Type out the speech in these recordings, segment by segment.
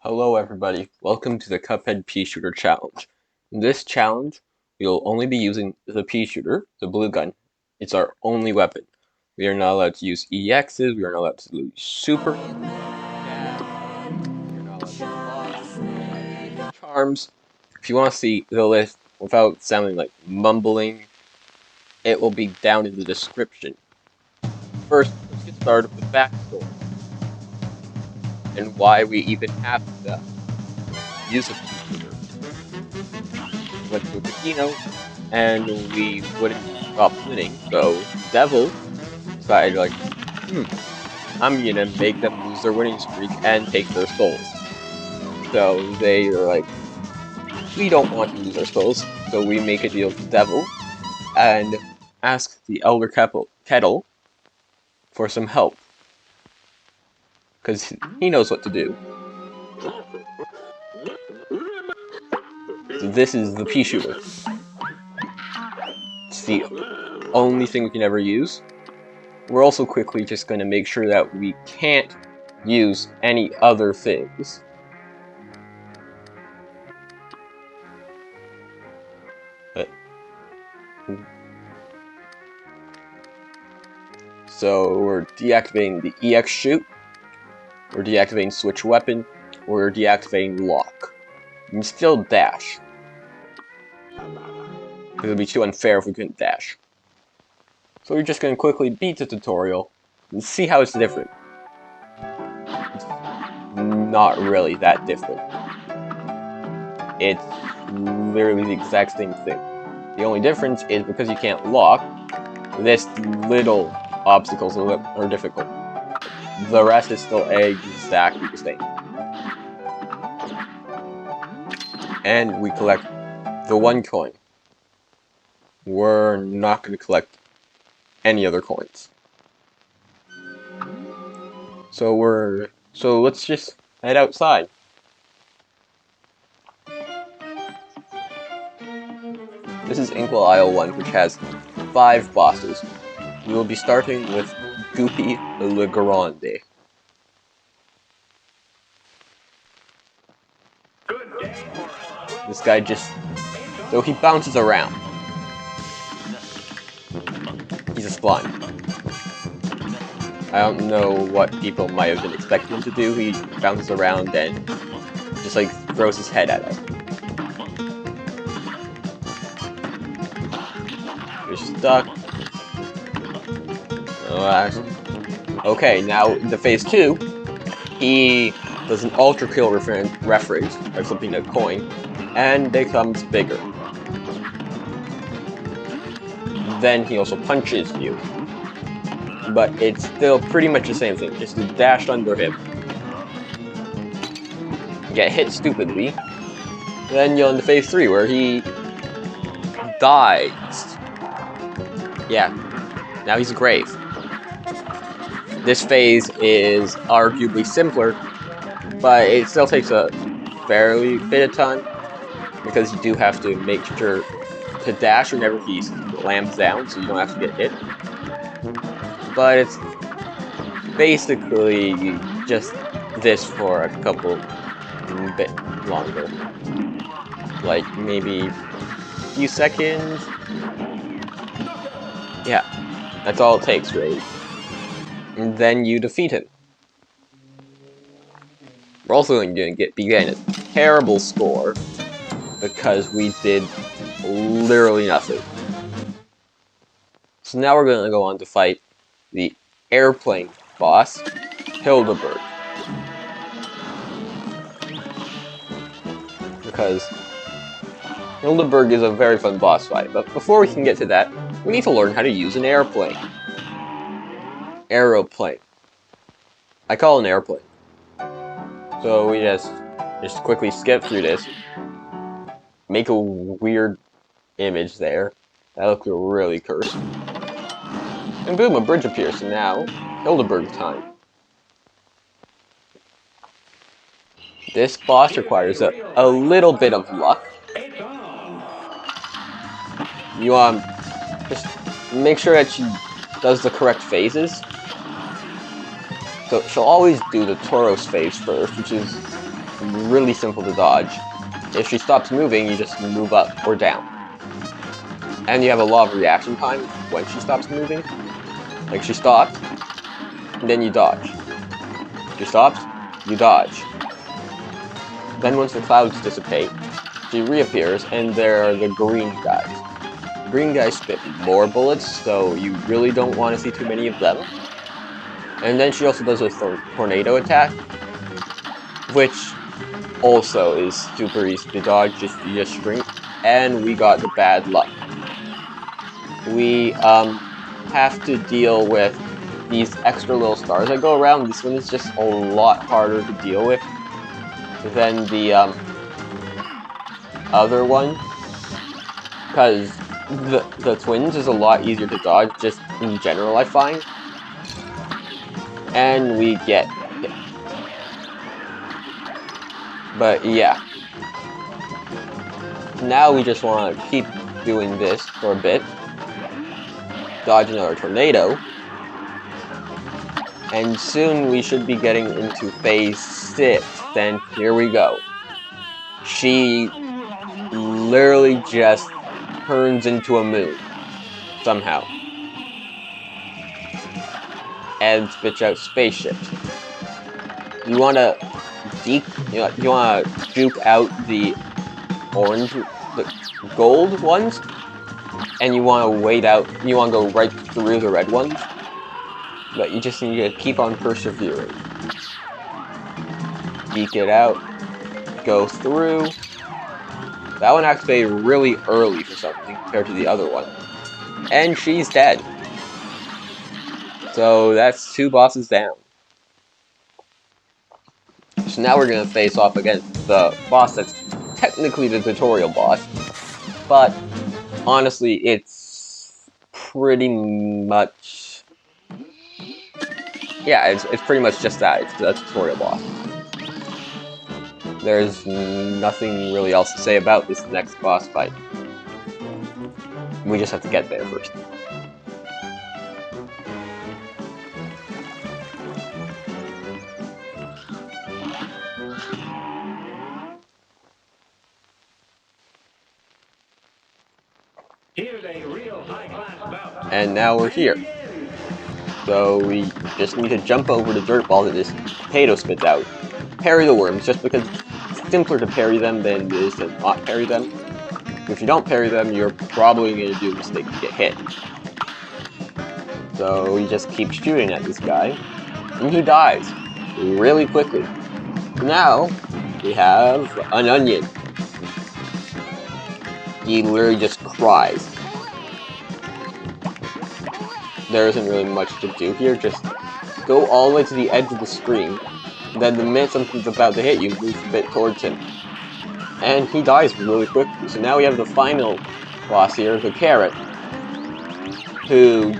Hello everybody, welcome to the Cuphead Peashooter challenge. In this challenge, we'll only be using the Peashooter, the blue gun. It's our only weapon. We are not allowed to use EXs, we are not allowed to use super, dash, we are not allowed to block, charms. If you want to see the list without sounding like mumbling, it will be down in the description. First, let's get started with the backstory, and why we even have to use a Peashooter. Went to a casino, and we wouldn't stop winning, so Devil decided, like, I'm gonna make them lose their winning streak and take their souls. So they are like, we don't want to lose our souls, so we make a deal with the Devil, and ask the Elder Kettle for some help. Because he knows what to do. So this is the Peashooter. It's the only thing we can ever use. We're also quickly just going to make sure that we can't use any other things. So we're deactivating the EX shoot, we're deactivating switch weapon, we're deactivating lock. You can still dash, because it would be too unfair if we couldn't dash. So we're just going to quickly beat the tutorial and see how it's different. It's not really that different. It's literally the exact same thing. The only difference is because you can't lock, this little obstacles are difficult. The rest is still exactly the same. And we collect the 1 coin. We're not going to collect any other coins. So let's just head outside. This is Inkwell Isle 1, which has 5 bosses. We will be starting with Goopy Le Grande. This guy so he bounces around. He's a slime. I don't know what people might have been expecting him to do. He bounces around and just like throws his head at us. You're stuck. Okay, now into phase 2, he does an ultra kill reference by flipping a coin, and becomes bigger. Then he also punches you, but it's still pretty much the same thing, just to dash under him. Get hit stupidly. Then you're into phase 3, where he dies. Yeah, now he's a grave. This phase is arguably simpler, but it still takes a fairly bit of time, because you do have to make sure to dash whenever he slams down, so you don't have to get hit. But it's basically just this for a couple bit longer. Like maybe a few seconds. Yeah, that's all it takes, really. And then you defeat him. We're also going to be getting a terrible score, because we did literally nothing. So now we're going to go on to fight the airplane boss, Hildeberg. Because Hildeberg is a very fun boss fight, but before we can get to that, we need to learn how to use an airplane. Aeroplane. I call it an airplane. So we just quickly skip through this. Make a weird image there. That looks really cursed. And boom, a bridge appears. So now, Hildeberg time. This boss requires a little bit of luck. You just make sure that she does the correct phases. So she'll always do the Tauros phase first, which is really simple to dodge. If she stops moving, you just move up or down. And you have a lot of reaction time when she stops moving. Like, she stops, and then you dodge. She stops, you dodge. Then once the clouds dissipate, she reappears, and there are the green guys. Green guys spit more bullets, so you really don't want to see too many of them. And then she also does a tornado attack, which also is super easy to dodge, you just shrink. And we got the bad luck. We have to deal with these extra little stars that go around. This one is just a lot harder to deal with than the other one, because the twins is a lot easier to dodge just in general, I find. And we get hit. But yeah. Now we just want to keep doing this for a bit. Dodge another tornado. And soon we should be getting into phase 6. Then here we go. She literally just turns into a moon. Somehow. And spits out spaceships. You wanna juke out the orange, the gold ones, and you wanna go right through the red ones. But you just need to keep on persevering. Geek it out, go through. That one activated really early for something compared to the other one. And she's dead. So that's 2 bosses down. So now we're gonna face off against the boss that's technically the tutorial boss. But honestly, it's pretty much... yeah, it's pretty much just that. It's the tutorial boss. There's nothing really else to say about this next boss fight. We just have to get there first. And now we're here. So we just need to jump over the dirt ball that this potato spits out. Parry the worms, just because it's simpler to parry them than it is to not parry them. If you don't parry them, you're probably going to do a mistake and get hit. So we just keep shooting at this guy, and he dies really quickly. Now we have an onion. He literally just cries. There isn't really much to do here, just go all the way to the edge of the screen, then the minute something's about to hit you, move a bit towards him. And he dies really quickly. So now we have the final boss here, the carrot, who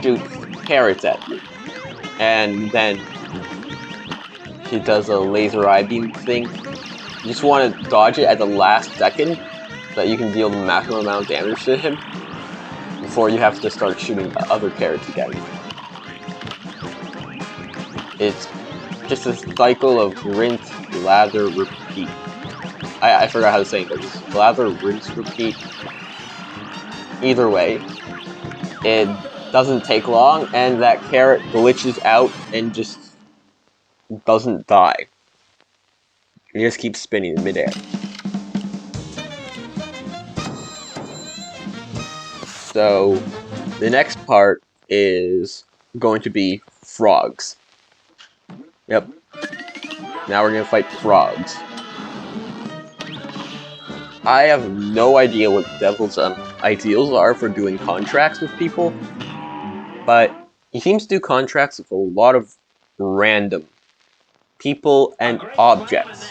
shoots carrots at you. And then he does a laser eye beam thing. You just want to dodge it at the last second, so that you can deal the maximum amount of damage to him before you have to start shooting other carrots again. It's just a cycle of rinse, lather, repeat. I forgot how to say this. Lather, rinse, repeat. Either way, it doesn't take long, and that carrot glitches out and just doesn't die. It just keeps spinning in midair. So, the next part is going to be frogs. Yep. Now we're gonna fight frogs. I have no idea what Devil's ideals are for doing contracts with people, but he seems to do contracts with a lot of random people and objects.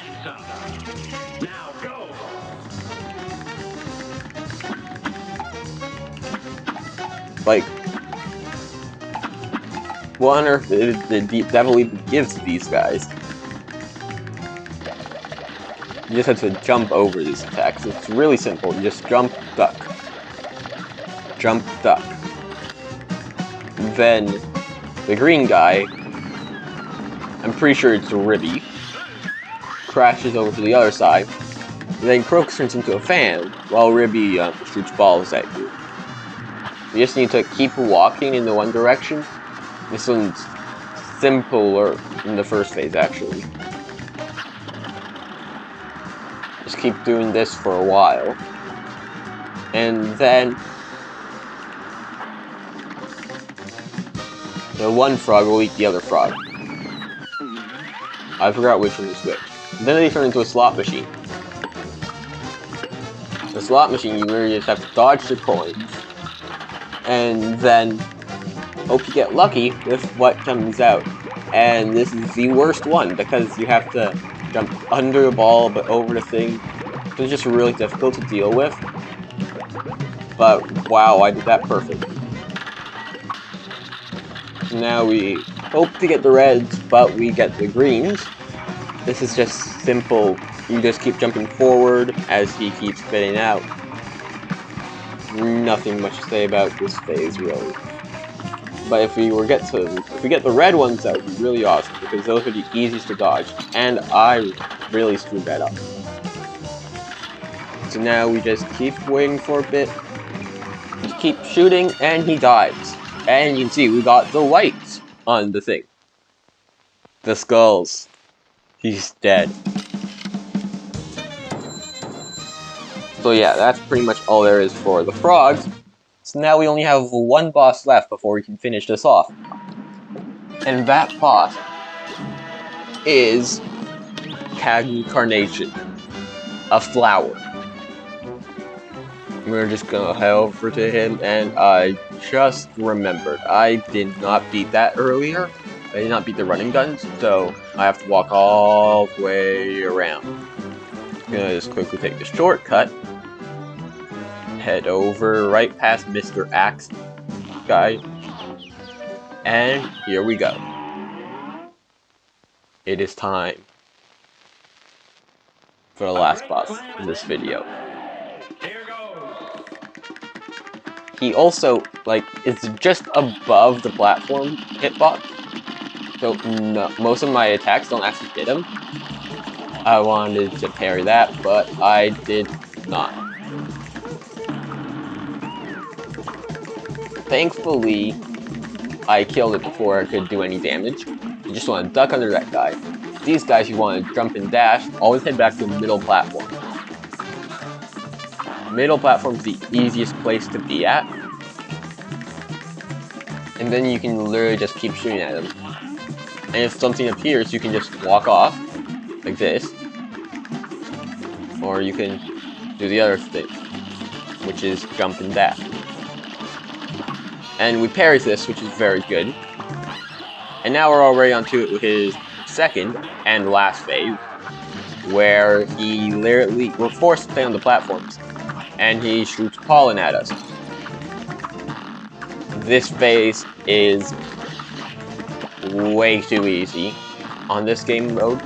Like, what on earth did the devil even gives these guys? You just have to jump over these attacks. It's really simple. You just jump, duck. Jump, duck. Then, the green guy, I'm pretty sure it's Ribby. crashes over to the other side. Then Crocus turns into a fan, while Ribby shoots balls at you. You just need to keep walking in the one direction. This one's simpler in the first phase, actually. Just keep doing this for a while. And then the one frog will eat the other frog. I forgot which one is which. Then they turn into a slot machine. The slot machine, you really just have to dodge the coins, and then hope you get lucky with what comes out. And this is the worst one, because you have to jump under the ball but over the thing. So it's just really difficult to deal with. But wow, I did that perfectly. Now we hope to get the reds, but we get the greens. This is just simple. You just keep jumping forward as he keeps spitting out. Nothing much to say about this phase, really. But if we get the red ones, that would be really awesome, because those are the easiest to dodge, and I really screwed that up. So now we just keep waiting for a bit, just keep shooting, and he dies. And you can see we got the whites on the thing. The skulls. He's dead. So yeah, that's pretty much all there is for the frogs. So now we only have one boss left before we can finish this off. And that boss is Carnation, a flower. We're just gonna head over to him, and I just remembered, I did not beat that earlier. I did not beat the running guns, so I have to walk all the way around. I'm gonna just quickly take the shortcut. Head over right past Mr. Axe guy. And here we go. It is time for the last boss in this video. He also, is just above the platform hitbox. So no, most of my attacks don't actually hit him. I wanted to parry that, but I did not. Thankfully, I killed it before I could do any damage. You just want to duck under that guy. These guys, you want to jump and dash, always head back to the middle platform. Middle platform is the easiest place to be at. And then you can literally just keep shooting at him. And if something appears, you can just walk off, like this. Or you can do the other thing, which is jump and dash. And we parry this, which is very good. And now we're already on to it with his second and last phase, where he literally, we're forced to stay on the platforms, and he shoots pollen at us. This phase is way too easy on this game mode.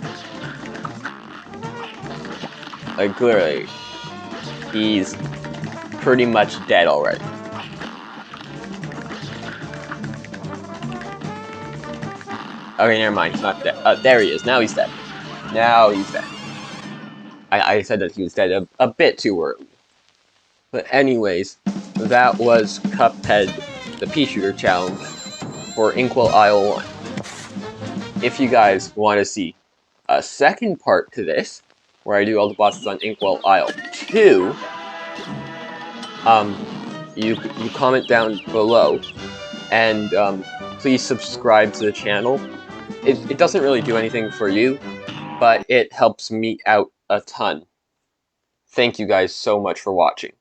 Clearly, he's pretty much dead already. Okay, never mind, he's not dead. There he is, now he's dead. Now he's dead. I said that he was dead a bit too early. But anyways, that was Cuphead, the Peashooter challenge for Inkwell Isle 1. If you guys want to see a second part to this, where I do all the bosses on Inkwell Isle 2, you comment down below, and please subscribe to the channel. It doesn't really do anything for you, but it helps me out a ton. Thank you guys so much for watching.